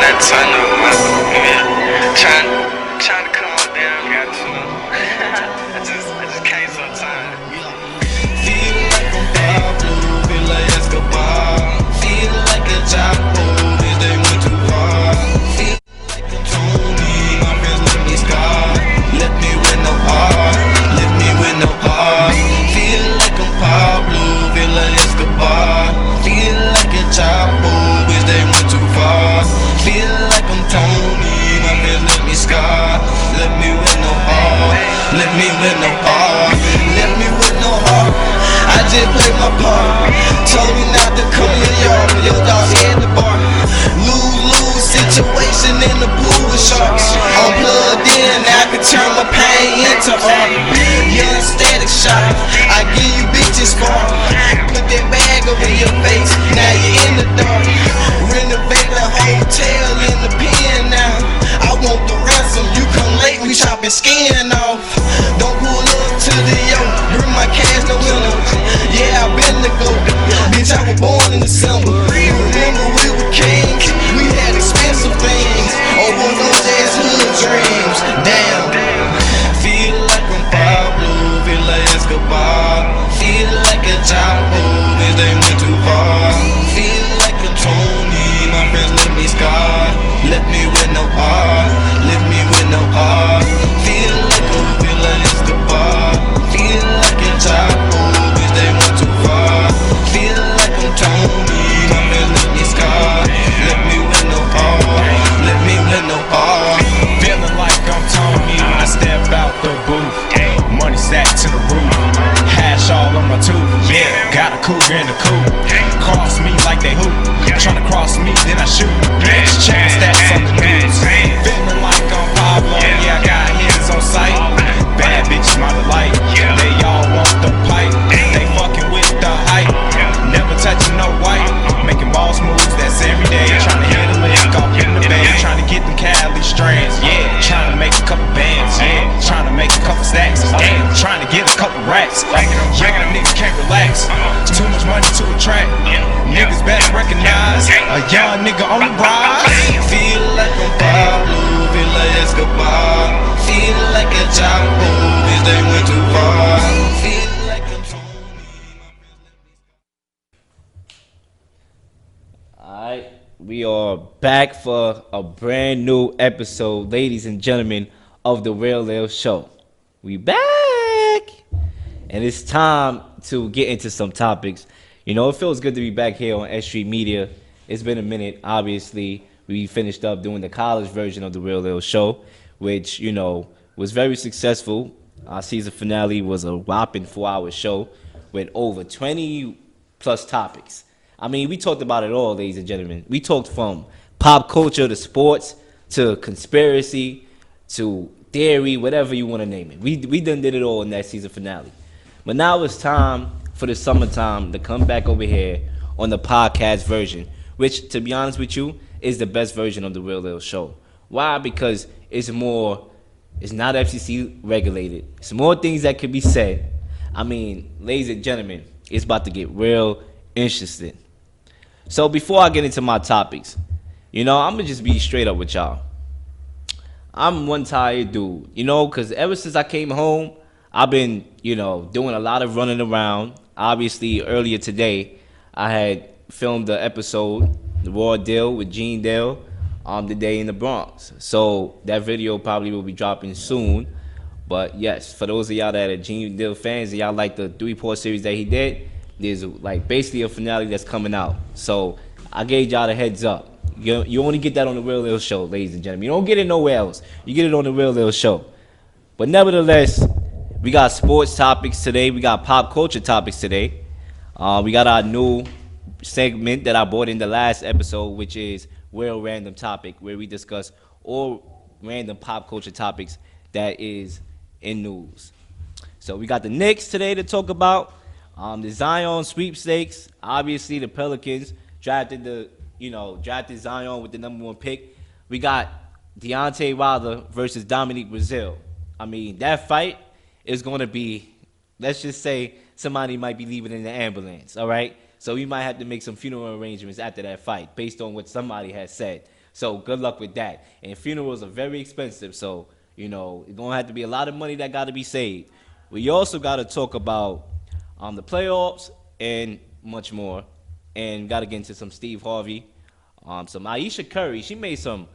that tunnel, man. Yeah. Trying to calm down, got to. I just can't sometimes. Feel like I'm Pablo, feel like Escobar. Feel like a Chapo, bitch, they went too far. Feel like I'm Tony, my friends let me scar. Let me with no heart, let me with no heart. Feel like I'm Pablo, feel like Escobar. Feel like a Chapo, bitch, they went too far. Feel like I'm Tony, my friends let me scar. Let me with no heart, let me with no heart. Let me with no heart. I just played my part. Told me not to come in your yard, but your dog had the bar. Lose situation in the pool with sharks. I'm plugged in, I can turn my pain into art. Young static shot, I give you bitches spark. Put that bag over your face, now you're in the dark. Renovate the hotel in the pen now. I want the ransom, you come late, we chopping skin off. Don't pull up to the yoke, bring my cash, no window. Yeah, I been the GOAT, bitch, I was born in December. Remember we were kings, we had expensive things. Over those ass hood dreams, damn. Feel like I'm Pablo, feel like Escobar. Feel like a Chapo, bitch, they went too far. Feel like a Tony, my friends let me scar. Let me with no heart, let me with no heart. Feel like Escobar. Feel like a Chapo, bitch, they went too far. Feel like I'm Tony, my friends let me scar. Let me with no heart, let me with no heart. Feeling like I'm Tony when I step out the booth. Money stacked to the roof, hash all on my tooth. Yeah, got a cougar in the coupe. Cross me like they hoop. Tryna cross me, then I shoot. Bitch, check the stats on the news. Feeling like I'm Pablo. Yeah, I got hands on sight. Bad bitches my delight. They all want the pipe. They fucking with the hype. Never touching no white. Making boss moves, that's every day. Tryna hit a lick off in the bay. Tryna get them Cali strands. Yeah, tryna make a couple bands. Yeah, tryna make a couple stacks. Damn, tryna get a couple racks. Young niggas can't relax. Too much money to attract. Niggas better recognize a young nigga on the rise. Feel like I'm Pablo, feel like Escobar. Feel like a Chapo, bitch, they went too far. Feel like I'm Tony. Alright, we are back for a brand new episode, ladies and gentlemen, of the Real Leel Show. We back! And it's time to get into some topics. You know, it feels good to be back here on S.STREET Media. It's been a minute, obviously. We finished up doing the college version of the Real Leel Show, which, you know, was very successful. Our season finale was a whopping 4-hour show with over 20 plus topics. I mean, we talked about it all, ladies and gentlemen. We talked from pop culture to sports to conspiracy to theory, whatever you want to name it. We done did it all in that season finale. But now it's time for the summertime to come back over here on the podcast version, which, to be honest with you, is the best version of the Real Leel Show. Why? Because it's not FCC regulated. It's more things that could be said. I mean, ladies and gentlemen, it's about to get real interesting. So before I get into my topics, you know, I'm going to just be straight up with y'all. I'm one tired dude, you know, because ever since I came home, I've been, you know, doing a lot of running around. Obviously, earlier today, I had filmed the episode, The Raw Deal with Gene Dale, The Day in the Bronx. So that video probably will be dropping soon. But yes, for those of y'all that are Gene Dale fans and y'all like the 3-part series that he did, there's like basically a finale that's coming out. So I gave y'all the heads up. You only get that on the Real Leel Show, ladies and gentlemen. You don't get it nowhere else. You get it on the Real Leel Show. But nevertheless, we got sports topics today. We got pop culture topics today. We got our new segment that I brought in the last episode, which is Real Random Topic, where we discuss all random pop culture topics that is in news. So we got the Knicks today to talk about. The Zion sweepstakes. Obviously, the Pelicans drafted Zion with the #1 pick. We got Deontay Wilder versus Dominique Brazil. I mean, that fight is going to be, let's just say, somebody might be leaving in the ambulance, all right? So we might have to make some funeral arrangements after that fight based on what somebody has said. So good luck with that. And funerals are very expensive. So, you know, it's going to have to be a lot of money that got to be saved. We also got to talk about the playoffs and much more. And got to get into some Steve Harvey. Some Aisha Curry. She made some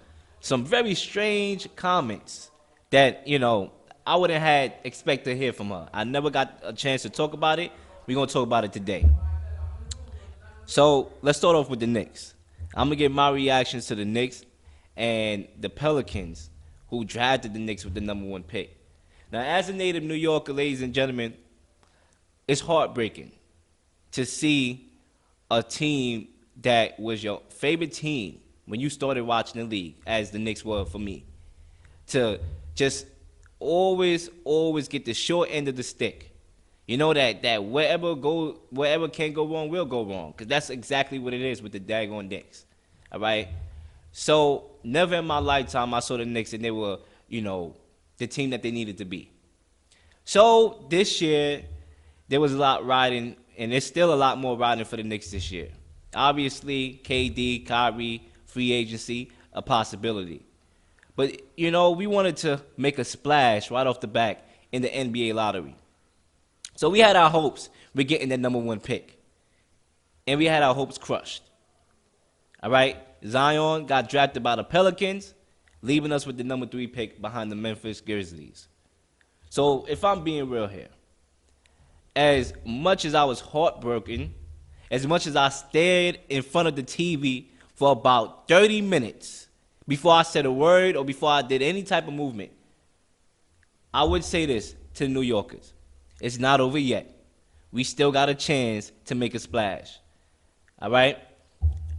very strange comments that, you know, I wouldn't have expected to hear from her. I never got a chance to talk about it. We're going to talk about it today. So let's start off with the Knicks. I'm going to give my reactions to the Knicks and the Pelicans, who drafted the Knicks with the #1 pick. Now, as a native New Yorker, ladies and gentlemen, it's heartbreaking to see a team that was your favorite team when you started watching the league, as the Knicks were for me, to just always get the short end of the stick. You know that wherever can go wrong will go wrong, because that's exactly what it is with the daggone Knicks. All right. So never in my lifetime I saw the Knicks and they were, you know, the team that they needed to be. So this year there was a lot riding, and there's still a lot more riding for the Knicks this year. Obviously, KD, Kyrie, free agency, a possibility. But, you know, we wanted to make a splash right off the back in the NBA lottery. So we had our hopes with getting that #1 pick. And we had our hopes crushed. All right? Zion got drafted by the Pelicans, leaving us with the #3 pick behind the Memphis Grizzlies. So if I'm being real here, as much as I was heartbroken, as much as I stared in front of the TV for about 30 minutes before I said a word or before I did any type of movement, I would say this to the New Yorkers. It's not over yet. We still got a chance to make a splash. All right?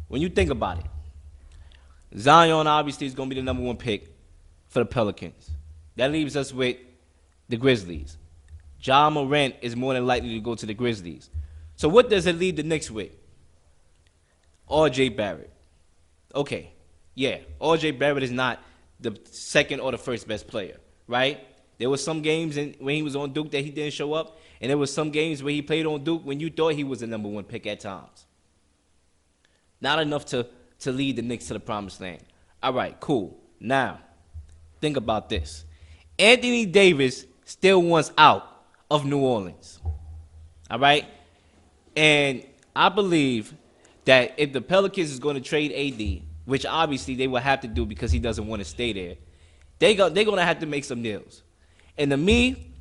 When you think about it, Zion obviously is going to be the #1 pick for the Pelicans. That leaves us with the Grizzlies. Ja Morant is more than likely to go to the Grizzlies. So what does it leave the Knicks with? R.J. Barrett. Okay, yeah, R.J. Barrett is not the second or the first best player, right? There were some games when he was on Duke that he didn't show up, and there were some games where he played on Duke when you thought he was the #1 pick at times. Not enough to lead the Knicks to the promised land. All right, cool. Now, think about this. Anthony Davis still wants out of New Orleans. All right? And I believe that if the Pelicans is going to trade AD, which obviously they will have to do because he doesn't want to stay there, they're going to have to make some deals. And to me,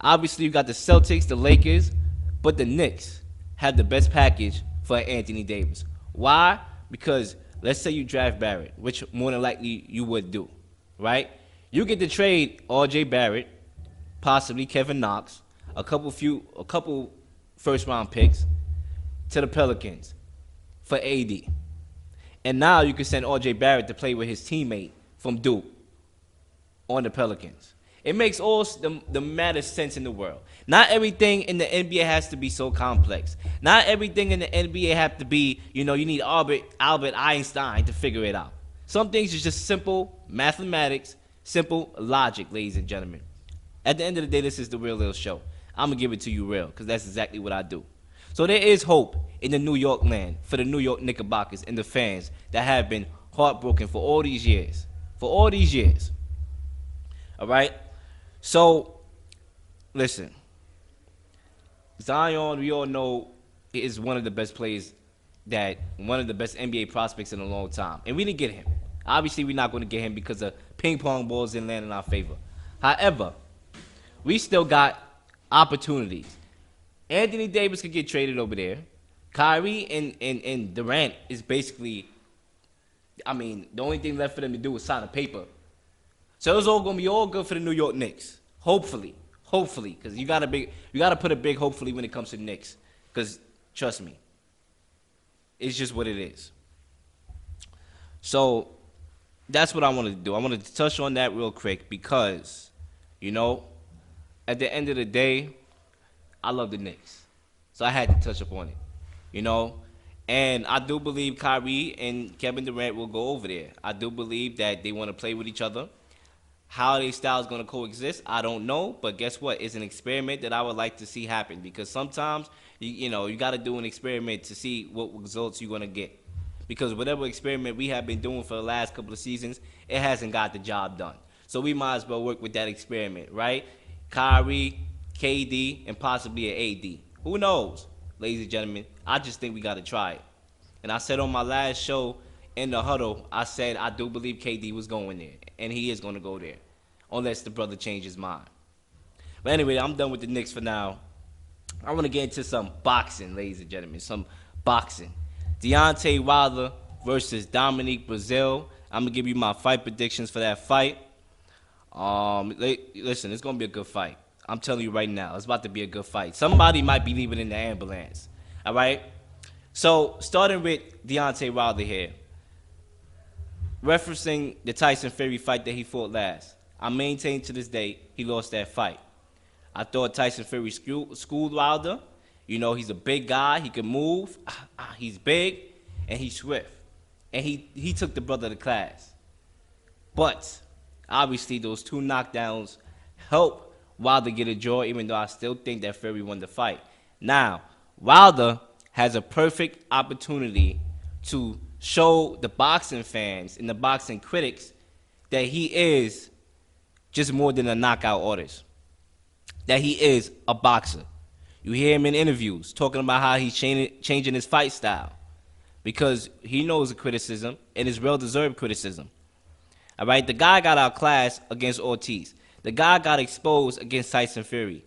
obviously you got the Celtics, the Lakers, but the Knicks have the best package for Anthony Davis. Why? Because let's say you draft Barrett, which more than likely you would do, right? You get to trade R.J. Barrett, possibly Kevin Knox, a couple first-round picks to the Pelicans for AD. And now you can send R.J. Barrett to play with his teammate from Duke on the Pelicans. It makes all the maddest sense in the world. Not everything in the NBA has to be so complex. Not everything in the NBA have to be, you know, you need Albert Einstein to figure it out. Some things is just simple mathematics, simple logic, ladies and gentlemen. At the end of the day, this is the Real Leel Show. I'm going to give it to you real because that's exactly what I do. So there is hope in the New York land for the New York Knickerbockers and the fans that have been heartbroken for all these years. For all these years. All right? So, listen. Zion, we all know, is one of the best players, one of the best NBA prospects in a long time. And we didn't get him. Obviously, we're not going to get him because the ping pong balls didn't land in our favor. However, we still got opportunities. Anthony Davis could get traded over there. Kyrie and Durant is basically, I mean, the only thing left for them to do is sign a paper. So it's all going to be all good for the New York Knicks. Hopefully, because you got to put a big hopefully when it comes to the Knicks. Because trust me, it's just what it is. So that's what I wanted to do. I wanted to touch on that real quick because, you know, at the end of the day, I love the Knicks. So I had to touch upon it, you know. And I do believe Kyrie and Kevin Durant will go over there. I do believe that they want to play with each other. How their styles gonna coexist, I don't know. But guess what? It's an experiment that I would like to see happen because sometimes you got to do an experiment to see what results you're gonna get. Because whatever experiment we have been doing for the last couple of seasons, it hasn't got the job done. So we might as well work with that experiment, right? Kyrie, KD, and possibly an AD. Who knows, ladies and gentlemen? I just think we got to try it. And I said on my last show in the huddle, I said I do believe KD was going there, and he is going to go there, unless the brother changes his mind. But anyway, I'm done with the Knicks for now. I want to get into some boxing, ladies and gentlemen, some boxing. Deontay Wilder versus Dominique Breazeale. I'm gonna give you my fight predictions for that fight. Listen, it's gonna be a good fight. I'm telling you right now, it's about to be a good fight. Somebody might be leaving in the ambulance. All right. So starting with Deontay Wilder here, referencing the Tyson Fury fight that he fought last. I maintain to this day he lost that fight. I thought Tyson Fury schooled Wilder. You know, he's a big guy. He can move. He's big, and he's swift. And he took the brother to class. But, obviously, those two knockdowns helped Wilder get a draw, even though I still think that Fury won the fight. Now, Wilder has a perfect opportunity to show the boxing fans and the boxing critics that he is just more than a knockout artist. That he is a boxer. You hear him in interviews talking about how he's changing his fight style because he knows the criticism and it's well-deserved criticism. All right, the guy got outclassed against Ortiz. The guy got exposed against Tyson Fury.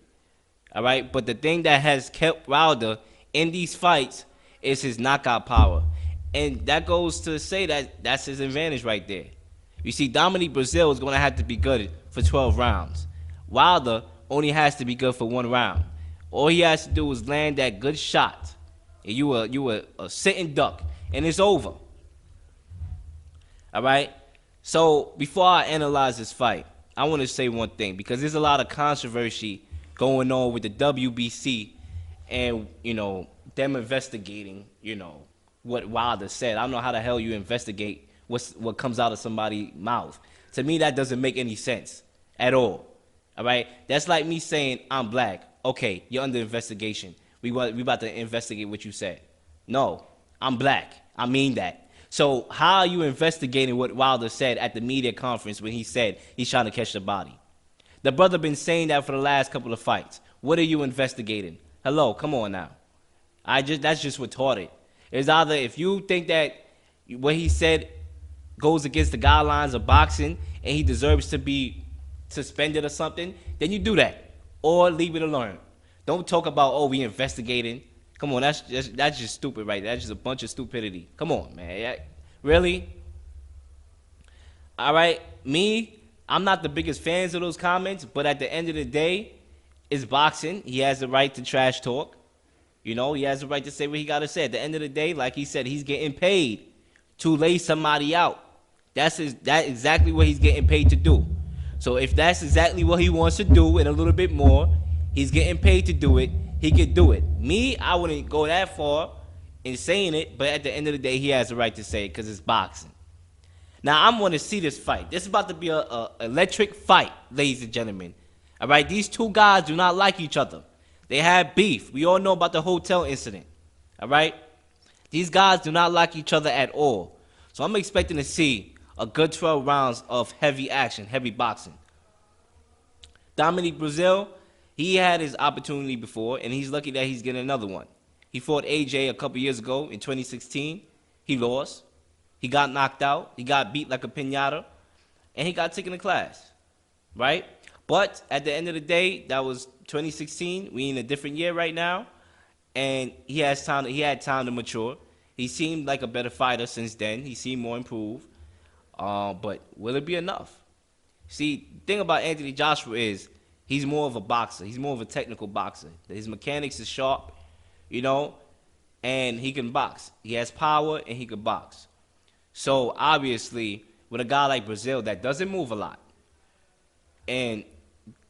All right, but the thing that has kept Wilder in these fights is his knockout power. And that goes to say that that's his advantage right there. You see, Dominique Breazeale is going to have to be good for 12 rounds. Wilder only has to be good for 1 round. All he has to do is land that good shot. And you were a sitting duck. And it's over. All right? So, before I analyze this fight, I want to say one thing. Because there's a lot of controversy going on with the WBC and, them investigating, what Wilder said. I don't know how the hell you investigate what comes out of somebody's mouth. To me, that doesn't make any sense at all. All right? That's like me saying I'm black. Okay, you're under investigation. We about to investigate what you said. No, I'm black. I mean that. So how are you investigating what Wilder said at the media conference when he said he's trying to catch the body? The brother been saying that for the last couple of fights. What are you investigating? Hello, come on now. That's just retarded. It's either if you think that what he said goes against the guidelines of boxing and he deserves to be suspended or something, then you do that. Or leave it alone. Don't talk about, we investigating. Come on, that's just stupid right there. That's just a bunch of stupidity. Come on, man. Really? All right, I'm not the biggest fans of those comments, but at the end of the day, it's boxing. He has the right to trash talk. He has the right to say what he got to say. At the end of the day, like he said, he's getting paid to lay somebody out. That's exactly what he's getting paid to do. So if that's exactly what he wants to do and a little bit more, he's getting paid to do it, he could do it. I wouldn't go that far in saying it, but at the end of the day, he has the right to say it because it's boxing. Now, I'm going to see this fight. This is about to be an electric fight, ladies and gentlemen. All right, these two guys do not like each other. They had beef. We all know about the hotel incident. All right? These guys do not like each other at all. So I'm expecting to see a good 12 rounds of heavy action, heavy boxing. Dominique Breazeale, he had his opportunity before, and he's lucky that he's getting another one. He fought AJ a couple years ago in 2016. He lost. He got knocked out. He got beat like a piñata, and he got taken to class, right? But at the end of the day, that was 2016. We in a different year right now, and he had time to mature. He seemed like a better fighter since then. He seemed more improved. But will it be enough? See, the thing about Anthony Joshua is he's more of a boxer. He's more of a technical boxer. His mechanics is sharp, and he can box. He has power, and he can box. So, obviously, with a guy like Breazeale that doesn't move a lot, and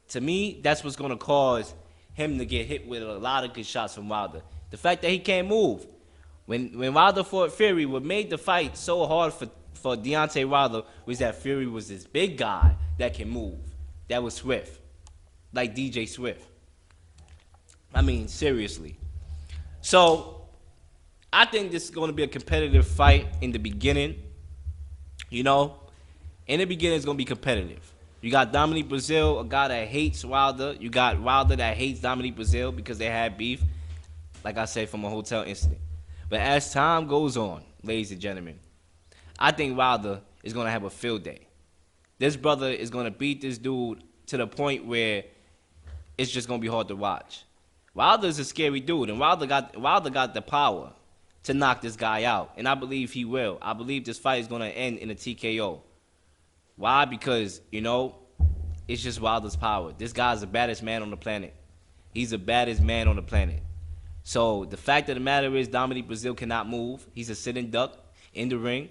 to me, that's what's going to cause him to get hit with a lot of good shots from Wilder. The fact that he can't move. When Wilder fought Fury, what made the fight so hard for Deontay Wilder was that Fury was this big guy that can move. That was Swift, like DJ Swift. I mean, seriously. So I think this is going to be a competitive fight in the beginning. You know, in the beginning, it's going to be competitive. You got Dominique Brazil, a guy that hates Wilder. You got Wilder that hates Dominique Brazil because they had beef, like I said, from a hotel incident. But as time goes on, ladies and gentlemen, I think Wilder is going to have a field day. This brother is going to beat this dude to the point where it's just going to be hard to watch. Wilder is a scary dude, and Wilder got the power to knock this guy out, and I believe he will. I believe this fight is going to end in a TKO. Why? Because, you know, it's just Wilder's power. This guy's the baddest man on the planet. He's the baddest man on the planet. So the fact of the matter is Dominique Brazil cannot move. He's a sitting duck in the ring.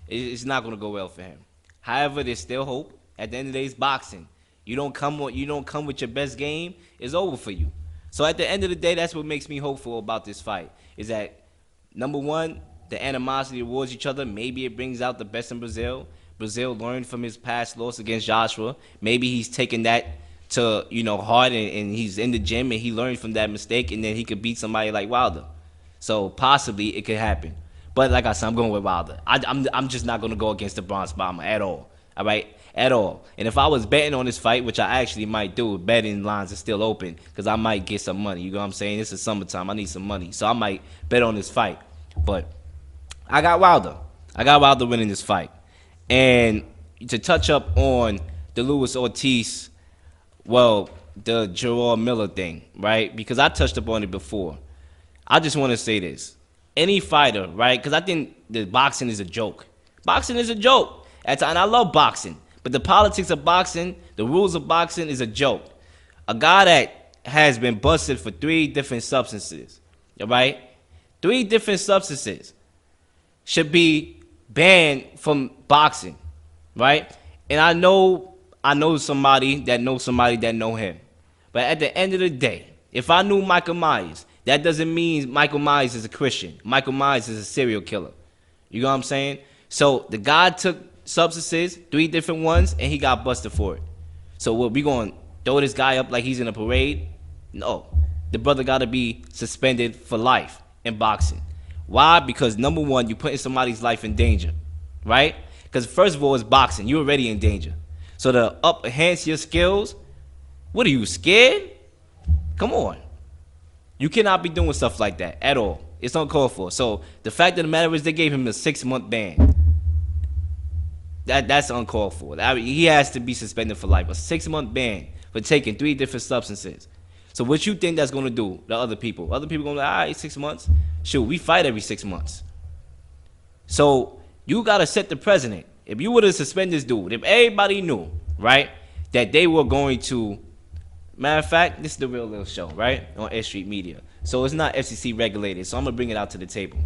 It's not going to go well for him. However, there's still hope. At the end of the day, it's boxing. You don't come with your best game, it's over for you. So at the end of the day, that's what makes me hopeful about this fight. Is that, number one, the animosity towards each other. Maybe it brings out the best in Brazil. Brazil learned from his past loss against Joshua. Maybe he's taken that to, heart, and he's in the gym and he learned from that mistake, and then he could beat somebody like Wilder. So possibly it could happen. But like I said, I'm going with Wilder. I'm just not going to go against the Bronx Bomber at all. All right? At all. And if I was betting on this fight, which I actually might do, betting lines are still open because I might get some money. You know what I'm saying? This is summertime. I need some money. So I might bet on this fight. But I got Wilder. I got Wilder winning this fight. And to touch up on the Luis Ortiz, the Gerard Miller thing, right? Because I touched up on it before. I just want to say this. Any fighter, right? Because I think the boxing is a joke. Boxing is a joke. And I love boxing. But the politics of boxing, the rules of boxing is a joke. A guy that has been busted for 3 different substances, all right? 3 different substances should be banned from boxing, right? And I know somebody that know him. But at the end of the day, if I knew Michael Myers, that doesn't mean Michael Myers is a Christian. Michael Myers is a serial killer. You know what I'm saying? So the guy took substances, 3 different ones, and he got busted for it. So what, we going to throw this guy up like he's in a parade? No. The brother got to be suspended for life in boxing. Why? Because number one, you're putting somebody's life in danger, right? Because first of all, it's boxing. You're already in danger. So to enhance your skills, what are you, scared? Come on. You cannot be doing stuff like that at all. It's uncalled for. So the fact of the matter is they gave him a 6-month ban. That's uncalled for. I mean, he has to be suspended for life. A 6-month ban for taking 3 different substances. So what you think that's going to do to other people? Other people going to be like, all right, 6 months? Shoot, we fight every 6 months. So you got to set the precedent. If you were to suspend this dude, if everybody knew, right, that they were going to, matter of fact, this is the Real Leel Show, right, on S.STREET Media. So it's not FCC regulated, so I'm going to bring it out to the table.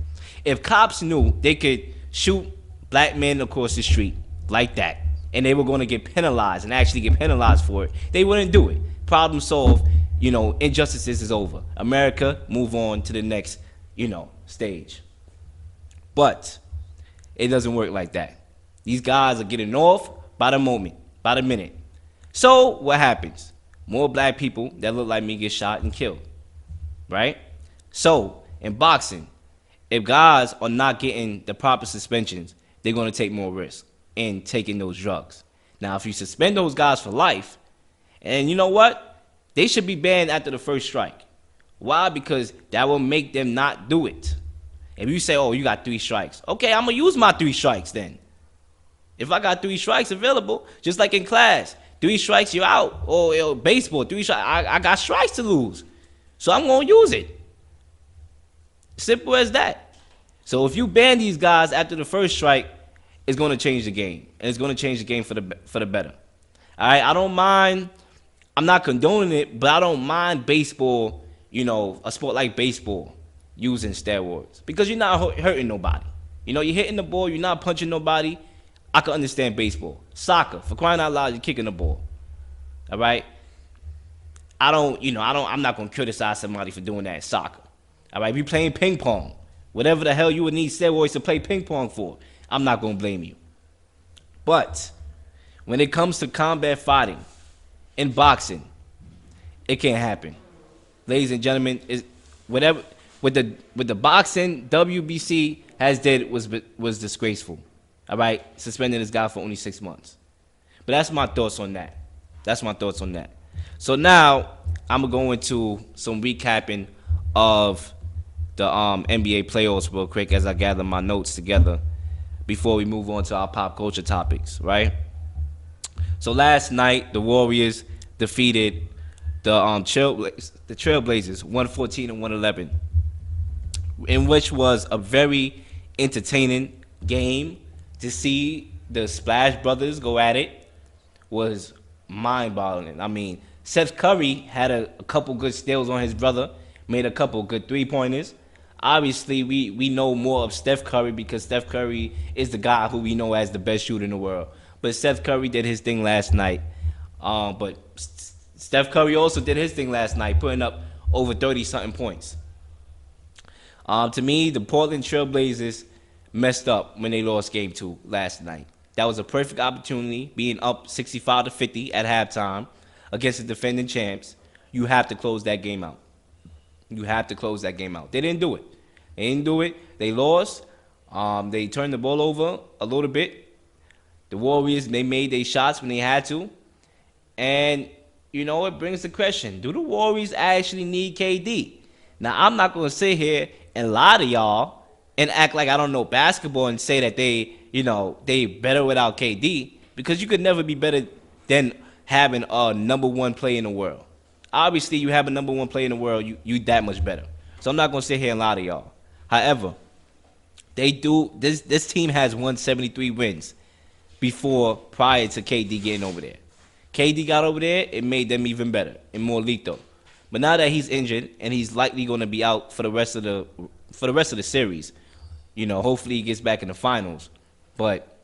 If cops knew they could shoot black men across the street like that, and they were going to get penalized and actually get penalized for it, they wouldn't do it. Problem solved. Injustices is over. America, move on to the next, stage. But it doesn't work like that. These guys are getting off by the moment, by the minute. So what happens? More black people that look like me get shot and killed, right? So in boxing, if guys are not getting the proper suspensions, they're going to take more risk in taking those drugs. Now, if you suspend those guys for life, and you know what? They should be banned after the first strike. Why? Because that will make them not do it. If you say, oh, you got 3 strikes. Okay, I'm going to use my 3 strikes then. If I got 3 strikes available, just like in class, 3 strikes, you're out. Or baseball, 3 strikes, I got strikes to lose. So I'm going to use it. Simple as that. So if you ban these guys after the first strike, it's going to change the game. And it's going to change the game for the better. All right, I don't mind. I'm not condoning it, but I don't mind baseball, a sport like baseball, using steroids. Because you're not hurting nobody. You're hitting the ball, you're not punching nobody. I can understand baseball. Soccer, for crying out loud, you're kicking the ball. All right? I'm not going to criticize somebody for doing that in soccer. All right? If you're playing ping pong, whatever the hell you would need steroids to play ping pong for, I'm not going to blame you. But When it comes to combat fighting in boxing, it can't happen. Ladies and gentlemen, is whatever with the boxing WBC has did was disgraceful. All right, suspending this guy for only 6 months. But that's my thoughts on that. That's my thoughts on that. So now I'm gonna go into some recapping of the NBA playoffs real quick as I gather my notes together before we move on to our pop culture topics, right? So last night the Warriors defeated the Trailblazers 114 and 111, in which was a very entertaining game. To see the Splash Brothers go at it was mind-boggling. I mean, Seth Curry had a couple good steals on his brother, made a couple good three-pointers. Obviously, we know more of Steph Curry because Steph Curry is the guy who we know as the best shooter in the world. But Steph Curry did his thing last night. But Steph Curry also did his thing last night, putting up over 30-something points. To me, the Portland Trailblazers messed up when they lost game 2 last night. That was a perfect opportunity, being up 65-50 at halftime against the defending champs. You have to close that game out. You have to close that game out. They didn't do it. They didn't do it. They lost. They turned the ball over a little bit. The Warriors, they made their shots when they had to. And, you know, it brings the question, do the Warriors actually need KD? Now, I'm not going to sit here and lie to y'all and act like I don't know basketball and say that they better without KD, because you could never be better than having a number one player in the world. Obviously, you have a number one player in the world, you that much better. So I'm not going to sit here and lie to y'all. However, this team has won 73 wins prior to KD getting over there. KD got over there, it made them even better and more lethal. But now that he's injured and he's likely going to be out for the rest of the series, you know, hopefully he gets back in the finals. But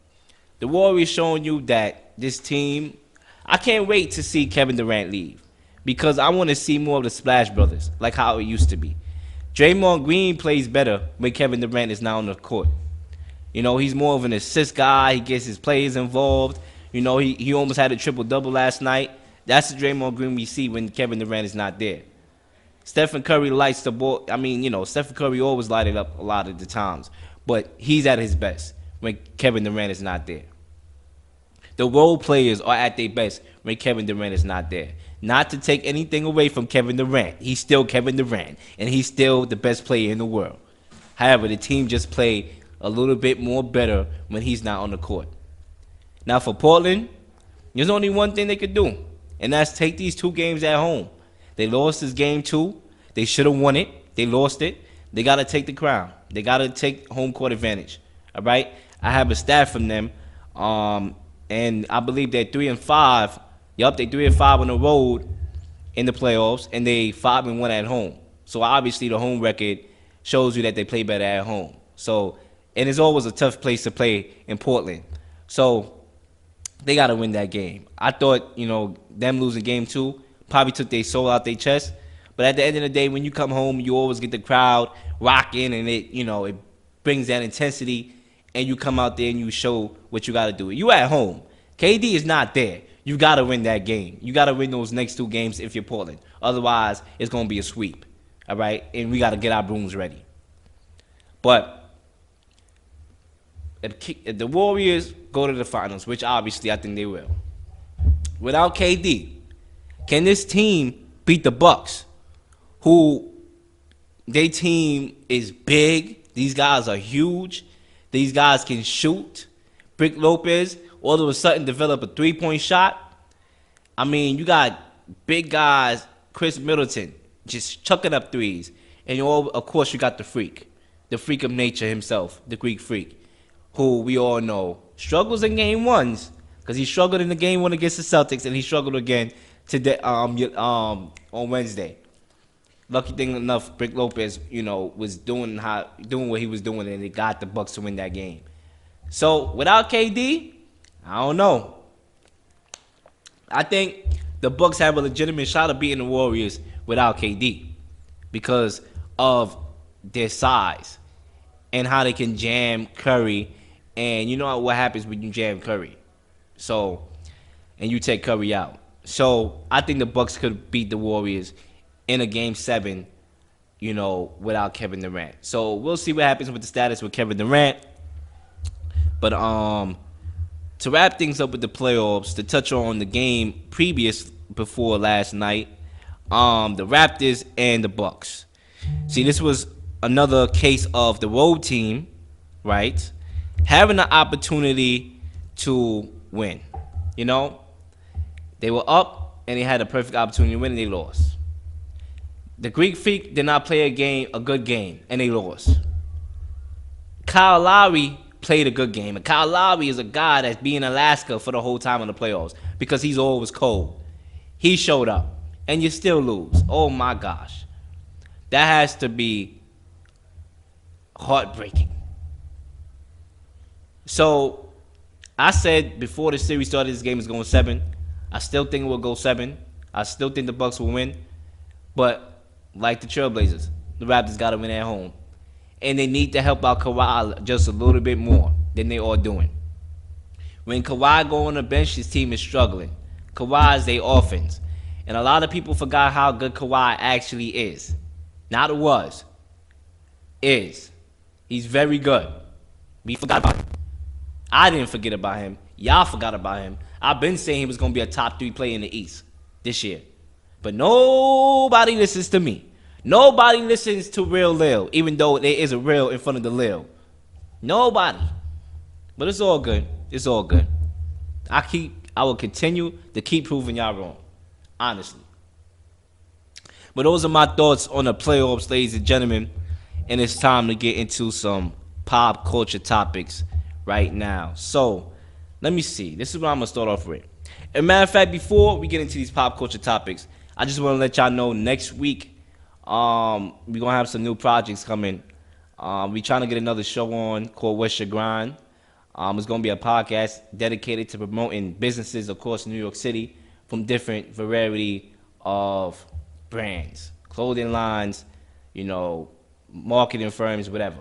the Warriors showing you that this team, I can't wait to see Kevin Durant leave, because I want to see more of the Splash Brothers, like how it used to be. Draymond Green plays better when Kevin Durant is now on the court. You know, he's more of an assist guy. He gets his players involved. You know, he almost had a triple-double last night. That's the Draymond Green we see when Kevin Durant is not there. Stephen Curry lights the ball. I mean, you know, Stephen Curry always light it up a lot of the times. But he's at his best when Kevin Durant is not there. The role players are at their best when Kevin Durant is not there. Not to take anything away from Kevin Durant. He's still Kevin Durant, and he's still the best player in the world. However, the team just played a little bit more better when he's not on the court. Now, for Portland, there's only one thing they could do, and that's take these 2 games at home. They lost this game 2. They should have won it. They lost it. They got to take the crown. They got to take home court advantage. All right? I have a stat from them, and I believe they're 3-5. Yup, they 3-5 on the road in the playoffs, and they 5-1 at home. So obviously the home record shows you that they play better at home. So, and it's always a tough place to play in Portland. So they got to win that game. I thought, you know, them losing game 2 probably took their soul out their chest. But at the end of the day, when you come home, you always get the crowd rocking, and it brings that intensity, and you come out there and you show what you got to do. You at home. KD is not there. You got to win that game. You got to win those next 2 games if you're Portland. Otherwise, it's going to be a sweep. All right? And we got to get our brooms ready. But if the Warriors go to the finals, which obviously I think they will, without KD, can this team beat the Bucks, who their team is big? These guys are huge. These guys can shoot. Brick Lopez all of a sudden develop a 3-point shot. I mean, you got big guys, Chris Middleton, just chucking up threes. And of course you got the freak of nature himself, the Greek freak, who we all know struggles in game 1s, because he struggled in the game 1 against the Celtics, and he struggled again today on Wednesday. Lucky thing enough, Brick Lopez, was doing what he was doing, and it got the Bucks to win that game. So without KD, I don't know. I think the Bucks have a legitimate shot of beating the Warriors without KD because of their size and how they can jam Curry. And you know what happens when you jam Curry. So and you take Curry out. So I think the Bucks could beat the Warriors in a game 7, without Kevin Durant. So we'll see what happens with the status with Kevin Durant. But to wrap things up with the playoffs, to touch on the game before last night, the Raptors and the Bucks. See, this was another case of the road team, right, having the opportunity to win. They were up and they had a perfect opportunity to win and they lost. The Greek Freak did not play a good game, and they lost. Kyle Lowry played a good game, and Kyle Lowry is a guy that's been in Alaska for the whole time in the playoffs because he's always cold. He showed up, and you still lose. Oh my gosh. That has to be heartbreaking. So, I said before the series started, this game is going 7. I still think it will go 7. I still think the Bucks will win. But like the Trailblazers, the Raptors got to win at home. And they need to help out Kawhi just a little bit more than they are doing. When Kawhi go on the bench, his team is struggling. Kawhi is their offense. And a lot of people forgot how good Kawhi actually is. Not was. Is. He's very good. We forgot about him. I didn't forget about him. Y'all forgot about him. I've been saying he was going to be a top 3 player in the East this year. But nobody listens to me. Nobody listens to real Leel, even though there is a real in front of the Leel. Nobody. But it's all good. It's all good. I will continue to keep proving y'all wrong. Honestly. But those are my thoughts on the playoffs, ladies and gentlemen. And it's time to get into some pop culture topics right now. So, let me see. This is what I'm going to start off with. As a matter of fact, before we get into these pop culture topics, I just want to let y'all know next week, we're going to have some new projects coming. We're trying to get another show on called What's Your Grind. It's going to be a podcast dedicated to promoting businesses across New York City from different variety of brands, clothing lines, marketing firms, whatever.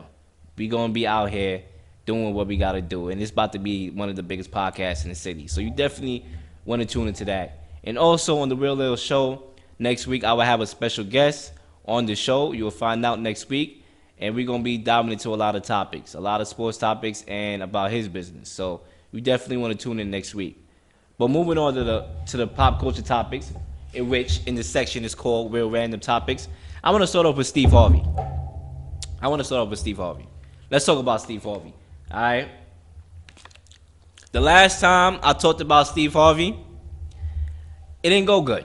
We're going to be out here doing what we got to do. And it's about to be one of the biggest podcasts in the city. So you definitely want to tune into that. And also on the Real Leel Show, next week I will have a special guest on the show. You will find out next week. And we're going to be diving into a lot of topics, a lot of sports topics and about his business. So you definitely want to tune in next week. But moving on to the pop culture topics, in which in this section is called Real Random Topics. I want to start off with Steve Harvey. Let's talk about Steve Harvey. All right. The last time I talked about Steve Harvey, it didn't go good.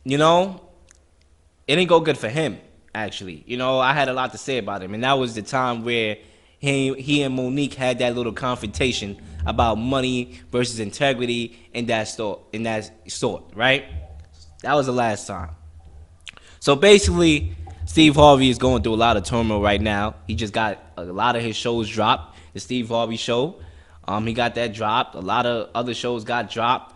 It didn't go good for him, actually. I had a lot to say about him. And that was the time where he and Monique had that little confrontation about money versus integrity in that sort, right? That was the last time. So basically, Steve Harvey is going through a lot of turmoil right now. He just got a lot of his shows dropped. The Steve Harvey Show, he got that dropped. A lot of other shows got dropped.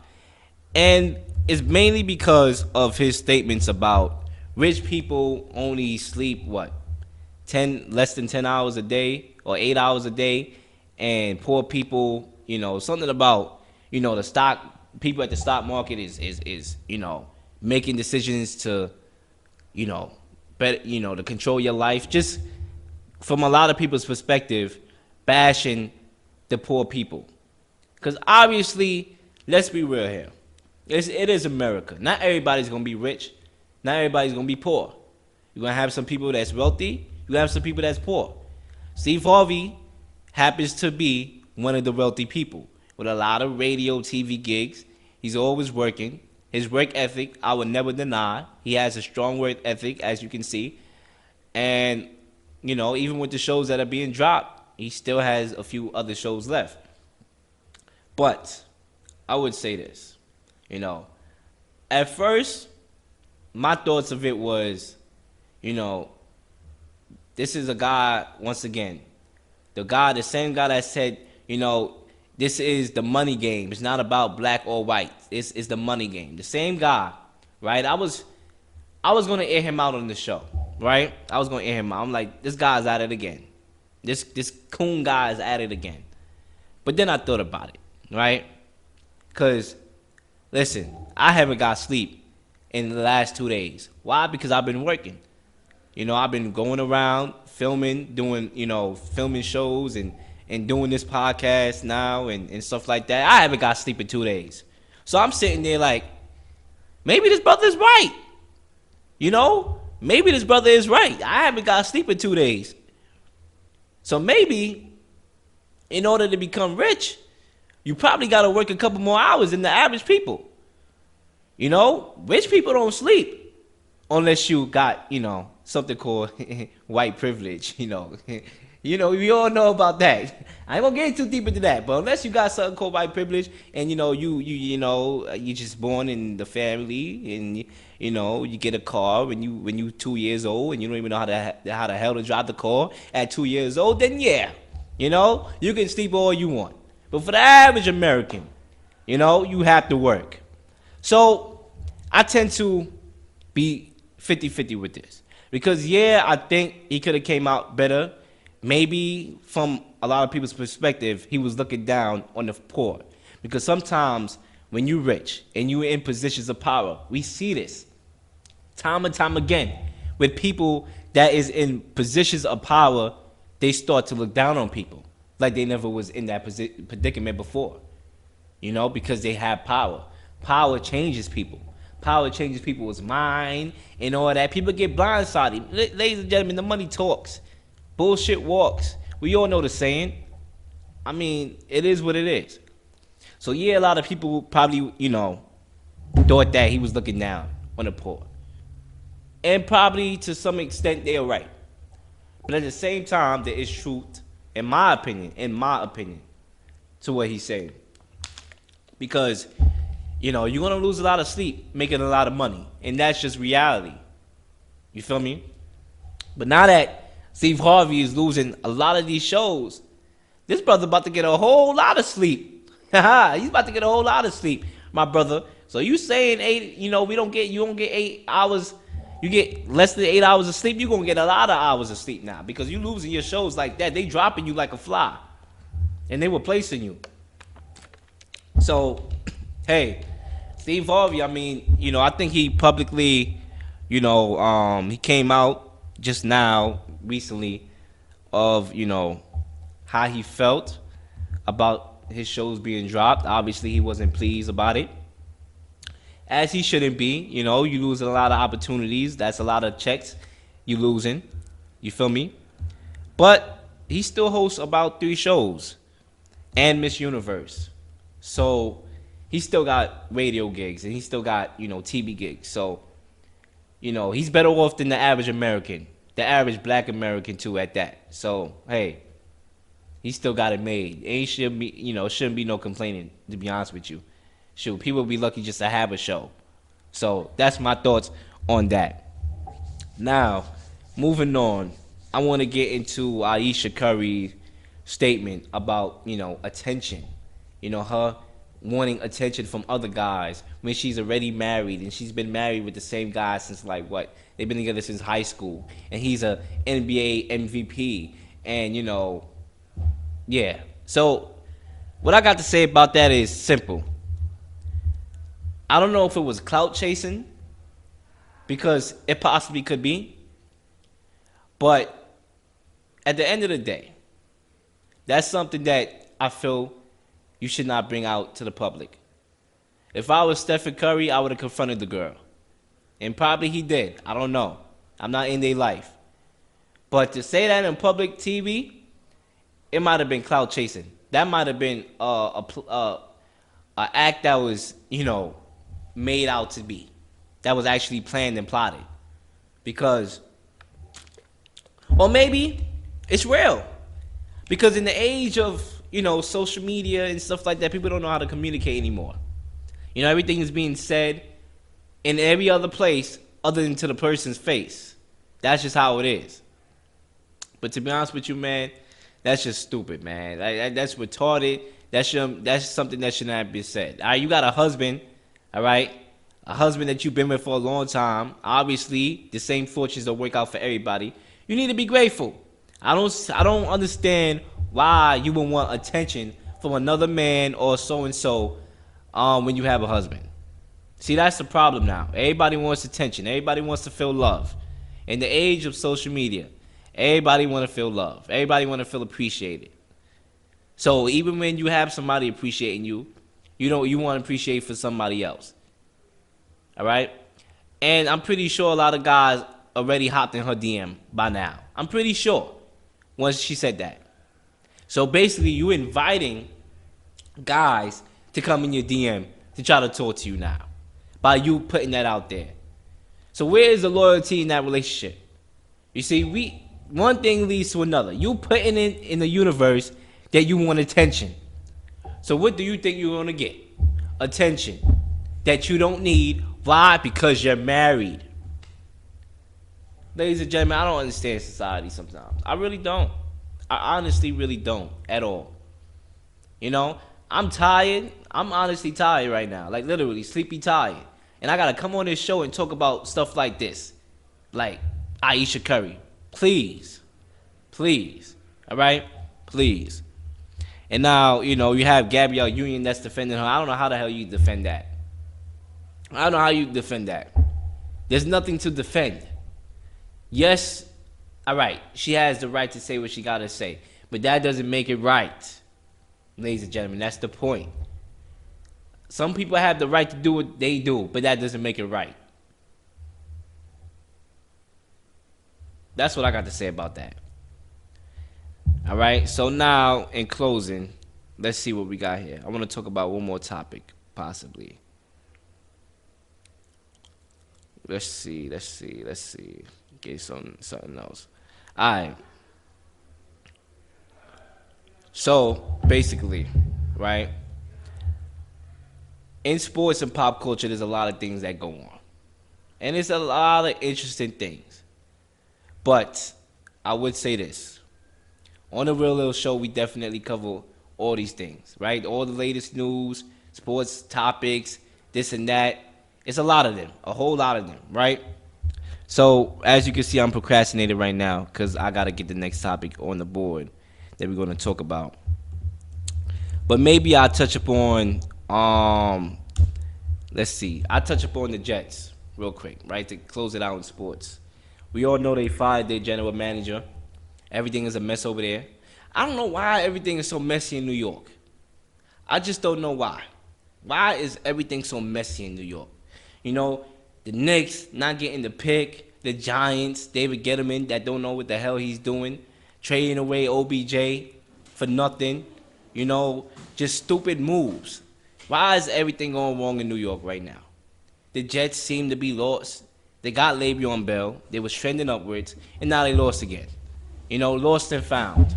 And it's mainly because of his statements about rich people only sleep, less than 10 hours a day or 8 hours a day. And poor people, something about, the people at the stock market is making decisions to, to control your life. Just from a lot of people's perspective, bashing the poor people. Because obviously, let's be real here. It is America. Not everybody's going to be rich. Not everybody's going to be poor. You're going to have some people that's wealthy. You're going to have some people that's poor. Steve Harvey happens to be one of the wealthy people with a lot of radio, TV gigs. He's always working. His work ethic, I would never deny. He has a strong work ethic, as you can see. And, even with the shows that are being dropped, he still has a few other shows left. But I would say this, at first, my thoughts of it was, this is a guy, once again, the same guy that said, this is the money game. It's not about black or white. It's the money game. The same guy, right? I was going to air him out on the show, right? I was going to air him out. I'm like, this guy's at it again. This coon guy is at it again. But then I thought about it, right? Because Listen, I haven't got sleep in the last 2 days. Why? Because I've been working. I've been going around filming, doing, filming shows and doing this podcast now and stuff like that. I haven't got sleep in 2 days. So I'm sitting there like, maybe this brother is right. Maybe this brother is right. I haven't got sleep in 2 days. So maybe in order to become rich, you probably got to work a couple more hours than the average people. Rich people don't sleep unless you got, something called white privilege, we all know about that. I ain't gonna get too deep into that, but unless you got something called white privilege and you just born in the family and you get a car when you 2 years old and you don't even know how the hell to drive the car at 2 years old, then yeah, you can sleep all you want. But for the average American, you have to work. So I tend to be 50-50 with this. Because, yeah, I think he could have came out better. Maybe from a lot of people's perspective, he was looking down on the poor. Because sometimes when you're rich and you're in positions of power, we see this time and time again. With people that is in positions of power, they start to look down on people. Like they never was in that predicament before. Because they have power. Power changes people. Power changes people's mind and all that. People get blindsided. Ladies and gentlemen, the money talks. Bullshit walks. We all know the saying. I mean, it is what it is. So, yeah, a lot of people probably, thought that he was looking down on the poor. And probably to some extent, they're right. But at the same time, there is truth, in my opinion, to what he's saying. Because you're going to lose a lot of sleep making a lot of money. And that's just reality. You feel me? But now that Steve Harvey is losing a lot of these shows, this brother about to get a whole lot of sleep. He's about to get a whole lot of sleep, my brother. So you saying you don't get 8 hours, you get less than 8 hours of sleep, you're going to get a lot of hours of sleep now. Because you losing your shows like that. They dropping you like a fly. And they replacing you. So, hey, Steve Harvey, I mean, I think he publicly, he came out just now, recently, of, how he felt about his shows being dropped. Obviously, he wasn't pleased about it. As he shouldn't be. You losing a lot of opportunities. That's a lot of checks you losing. You feel me? But he still hosts about 3 shows and Miss Universe. So he still got radio gigs and he still got, TV gigs. So, he's better off than the average American, the average black American too at that. So, hey, he still got it made. Ain't shouldn't be no complaining, to be honest with you. Shoot, people be lucky just to have a show. So that's my thoughts on that. Now, moving on, I want to get into Ayesha Curry's statement about, attention. Her wanting attention from other guys when she's already married and she's been married with the same guy since they've been together since high school and he's a NBA MVP and yeah. So what I got to say about that is simple. I don't know if it was clout chasing because it possibly could be, but at the end of the day, that's something that I feel you should not bring out to the public. If I was Stephen Curry, I would have confronted the girl. And probably he did. I don't know. I'm not in their life. But to say that in public TV, it might have been clout chasing. That might have been an act that was, made out to be. That was actually planned and plotted. Because, or maybe it's real. Because in the age of, social media and stuff like that, people don't know how to communicate anymore. Everything is being said in every other place other than to the person's face. That's just how it is. But to be honest with you, man, that's just stupid, man. That's retarded. That's something that should not be said. All right, you got a husband, all right? A husband that you've been with for a long time. Obviously, the same fortunes don't work out for everybody. You need to be grateful. I don't understand why you would want attention from another man or so and so when you have a husband. See, that's the problem now. Everybody wants attention. Everybody wants to feel love. In the age of social media, everybody want to feel love. Everybody want to feel appreciated. So even when you have somebody appreciating you, you want to appreciate for somebody else. All right? And I'm pretty sure a lot of guys already hopped in her DM by now. I'm pretty sure once she said that. So basically, you inviting guys to come in your DM to try to talk to you now by you putting that out there. So where is the loyalty in that relationship? You see, one thing leads to another. You putting it in the universe that you want attention. So what do you think you're going to get? Attention that you don't need. Why? Because you're married. Ladies and gentlemen, I don't understand society sometimes. I really don't. I honestly really don't at all. You know, I'm tired. I'm honestly tired right now. Like literally sleepy tired. And I got to come on this show and talk about stuff like this. Like Aisha Curry. Please. Please. All right? Please. And now, you know, you have Gabrielle Union that's defending her. I don't know how the hell you defend that. I don't know how you defend that. There's nothing to defend. Yes, all right, she has the right to say what she got to say. But that doesn't make it right. Ladies and gentlemen, that's the point. Some people have the right to do what they do, but that doesn't make it right. That's what I got to say about that. All right, so now in closing, let's see what we got here. I want to talk about one more topic, possibly. Let's see. Get something else. All right. So, basically, right, in sports and pop culture, there's a lot of things that go on. And it's a lot of interesting things. But I would say this. On the Real Leel Show, we definitely cover all these things, right? All the latest news, sports topics, this and that. It's a lot of them, a whole lot of them, right? So, as you can see, I'm procrastinating right now because I got to get the next topic on the board that we're going to talk about. But maybe I'll touch upon, let's see. I'll touch upon the Jets real quick, right, to close it out in sports. We all know they fired their general manager. Everything is a mess over there. I don't know why everything is so messy in New York. I just don't know why. Why is everything so messy in New York? You know, the Knicks not getting the pick, the Giants, David Gettleman that don't know what the hell he's doing, trading away OBJ for nothing, you know, just stupid moves. Why is everything going wrong in New York right now? The Jets seem to be lost. They got Le'Veon Bell. They was trending upwards, and now they lost again. You know, lost and found.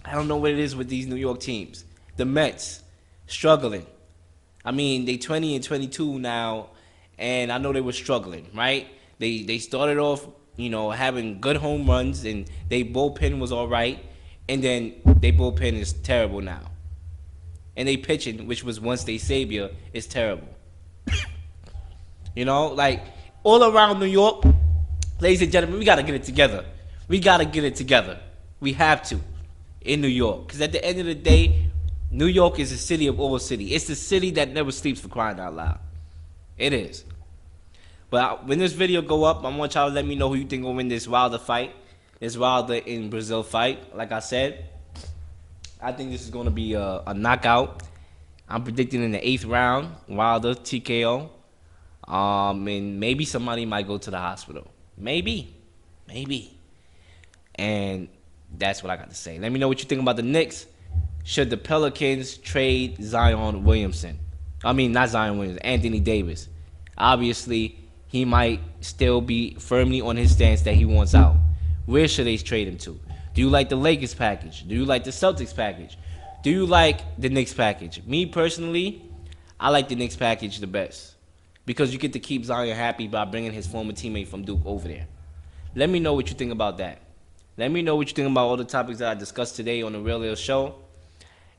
I don't know what it is with these New York teams. The Mets, struggling. I mean, they 20 and 22 now, and I know they were struggling, right? They started off, you know, having good home runs, and their bullpen was all right, and then their bullpen is terrible now. And they pitching, which was once their savior, is terrible. You know, like, all around New York, ladies and gentlemen, we got to get it together. We got to get it together. We have to in New York. Because at the end of the day, New York is a city of all cities. It's the city that never sleeps, for crying out loud. It is. But when this video go up, I want y'all to let me know who you think will win this Wilder fight. This Wilder in Brazil fight. Like I said, I think this is going to be a knockout. I'm predicting in the 8th round, Wilder, TKO. And maybe somebody might go to the hospital. Maybe. And that's what I got to say. Let me know what you think about the Knicks. Should the Pelicans trade Zion Williamson? I mean, not Zion Williamson, Anthony Davis. Obviously, he might still be firmly on his stance that he wants out. Where should they trade him to? Do you like the Lakers package? Do you like the Celtics package? Do you like the Knicks package? Me personally, I like the Knicks package the best because you get to keep Zion happy by bringing his former teammate from Duke over there. Let me know what you think about that. Let me know what you think about all the topics that I discussed today on the Real Leel Show.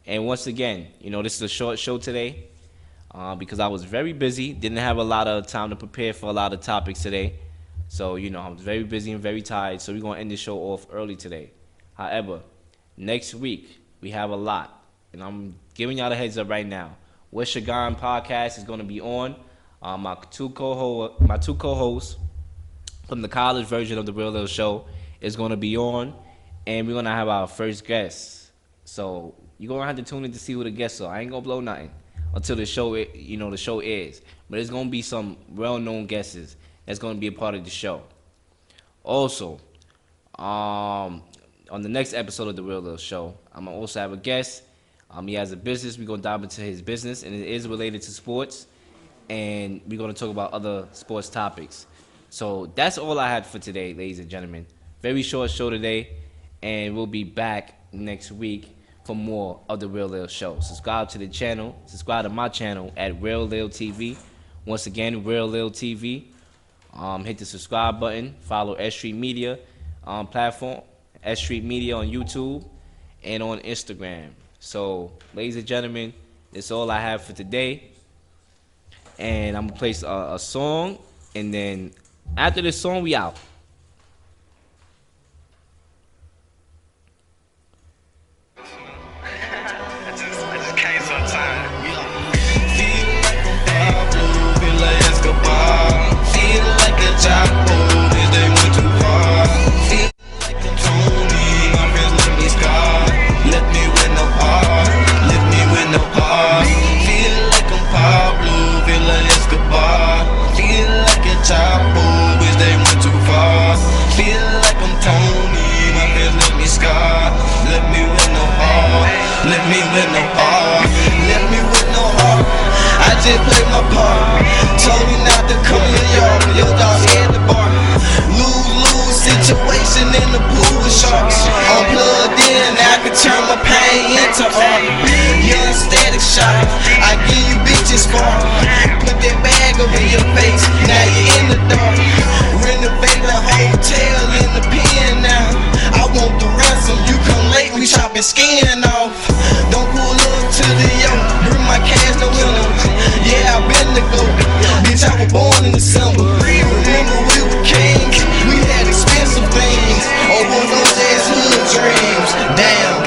And once again, you know, this is a short show today because I was very busy. Didn't have a lot of time to prepare for a lot of topics today. So, you know, I was very busy and very tired. So we're going to end the show off early today. However, next week we have a lot. And I'm giving y'all the heads up right now. What's Your Gone podcast is going to be on. My two co-hosts from the college version of the Real Leel Show is going to be on, and we're going to have our first guest. So you're going to have to tune in to see who the guests are. I ain't going to blow nothing until the show, the show is. But there's going to be some well-known guests that's going to be a part of the show. Also, on the next episode of the Real Leel Show, I'm going to also have a guest. He has a business. We're going to dive into his business, and it is related to sports. And we're going to talk about other sports topics. So that's all I had for today, ladies and gentlemen. Very short show today, and we'll be back next week for more of the Real Leel Show. Subscribe to the channel. Subscribe to my channel at Real Leel TV. Once again, Real Leel TV. Hit the subscribe button. Follow S.STREET Media platform. S.STREET Media on YouTube and on Instagram. So, ladies and gentlemen, that's all I have for today. And I'm going to play a song, and then after this song, we out. I just can't sometimes. Feel like I'm Pablo, feel like Escobar. Feel like a Chapo, this they went too far. Feel like I'm Tony, my friends let me scar. Let me win no heart, let me win no heart. Feel like I'm Pablo, feel like Escobar. Feel like a Chapo, wish they went too far. Feel like I'm Tony, my friends let me scar. Let me win no heart, let me win no heart. Let me win no heart, I just played my part. Told me not to come to your dog at the bar. Lose situation in the pool with sharks. I'm plugged in, I can turn my pain into art. Young static shot, I give you bitches spark. Put that bag over your face, now you're in the dark. Renovate the hotel in the pen now. I want the ransom, you come late, we chopping skin off. Don't pull up to the yoke, bring my cash, no windows. Yeah, I've been the GOAT, bitch, I was born in December. Remember we were kings, we had expensive things. Over those ass hood dreams, damn.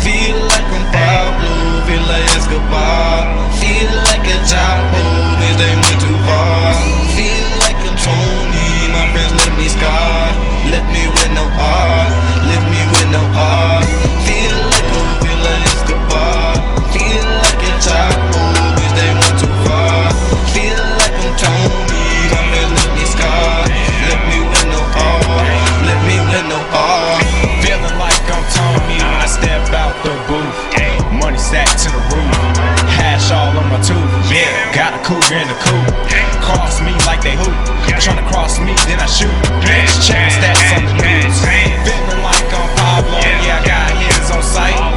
Feel like I'm Pablo, feel like Escobar. Feel like a Chapo, bitch, they went too far. Feel like I'm Tony, my friends let me scar. Let me win no heart, let me win no heart. Feel like Escobar. Feel like a Chapo, bitch, they went too far. Feel like I'm Tony, my friends let me scar. Let me win no heart, let me win no heart. Feeling like I'm Tony when I step out the booth. Money stacked to the roof. Hash all on my tooth. Yeah, got a cougar in the coop. Cross me like they hoop. Tryna cross me, then I shoot. Bitch, check stats on the news. Feeling like I'm Pablo. Yeah, I got hands on sight.